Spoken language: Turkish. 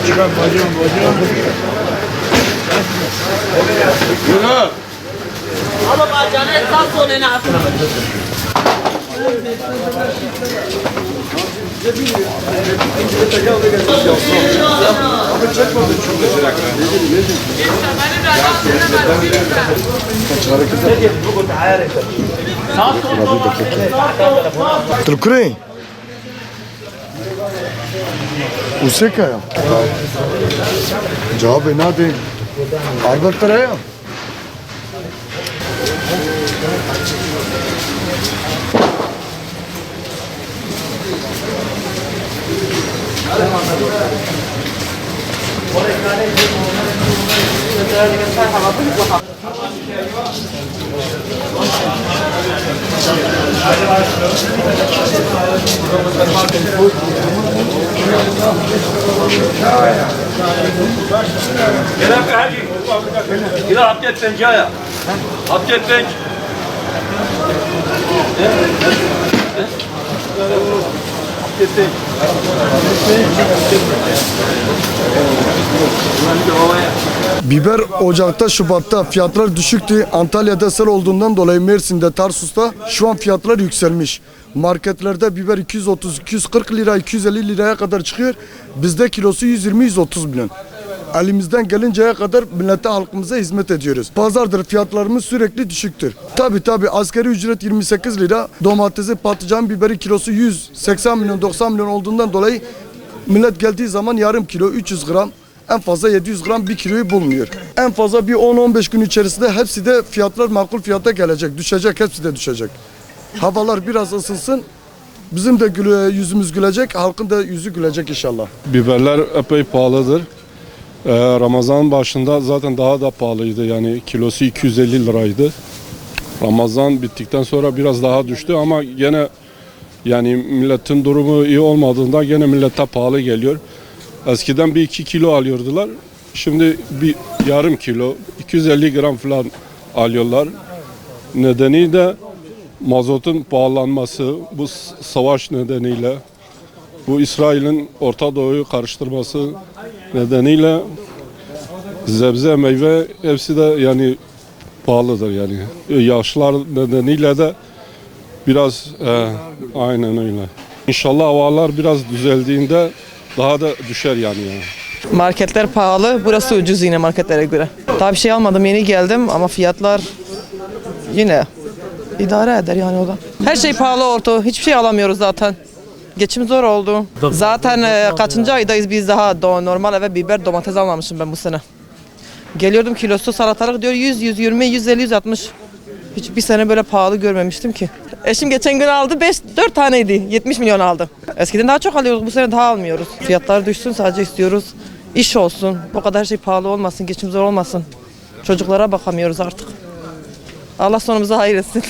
Çıkar bacağım. Ama bacağını esas sonuna atın. Tulkuri. उसे क्या है जॉब है ना दे आर्डर पर है إذا حطيت فنجاية حطيت فنج Biber Ocak'ta, Şubat'ta fiyatlar düşüktü. Antalya'da sel olduğundan dolayı Mersin'de, Tarsus'ta şu an fiyatlar yükselmiş. Marketlerde biber 230, 240 lira, 250 liraya kadar çıkıyor. Bizde kilosu 120-130 milyon. Elimizden gelinceye kadar millete, halkımıza hizmet ediyoruz. Pazardır, fiyatlarımız sürekli düşüktür. Tabii asgari ücret 28 lira. Domatesi, patlıcan, biberi kilosu 180 milyon, 90 milyon olduğundan dolayı millet geldiği zaman yarım kilo 300 gram, en fazla 700 gram bir kiloyu bulmuyor. En fazla bir 10-15 gün içerisinde hepsi de fiyatlar makul fiyata gelecek, düşecek, hepsi de düşecek. Havalar biraz ısınsın, bizim de yüzümüz gülecek, halkın da yüzü gülecek inşallah. Biberler epey pahalıdır. Ramazan başında zaten daha da pahalıydı, yani kilosu 250 liraydı. Ramazan bittikten sonra biraz daha düştü ama gene yani milletin durumu iyi olmadığında gene millete pahalı geliyor. Eskiden 1-2 kilo alıyordular. Şimdi bir yarım kilo, 250 gram falan alıyorlar. Nedeni de mazotun pahalanması, bu savaş nedeniyle, bu İsrail'in Orta Doğu'yu karıştırması nedeniyle sebze, meyve hepsi de yani pahalıdır yani. Yağışlar nedeniyle de biraz aynen öyle. İnşallah havalar biraz düzeldiğinde daha da düşer yani. Marketler pahalı, burası ucuz yine marketlere göre. Daha bir şey almadım, yeni geldim ama fiyatlar yine idare eder yani o da. Her şey pahalı orta, hiçbir şey alamıyoruz zaten. Geçim zor oldu. Zaten kaçıncı aydayız biz daha normal eve biber, domates almamışım ben bu sene. Geliyordum kilosu salatalık diyor 100, 120, 150, 160. Hiçbir sene böyle pahalı görmemiştim ki. Eşim geçen gün aldı 4 taneydi, 70 milyon aldı. Eskiden daha çok alıyorduk, bu sene daha almıyoruz. Fiyatlar düşsün sadece istiyoruz. İş olsun, o kadar şey pahalı olmasın, geçim zor olmasın. Çocuklara bakamıyoruz artık. Allah sonumuza hayır etsin.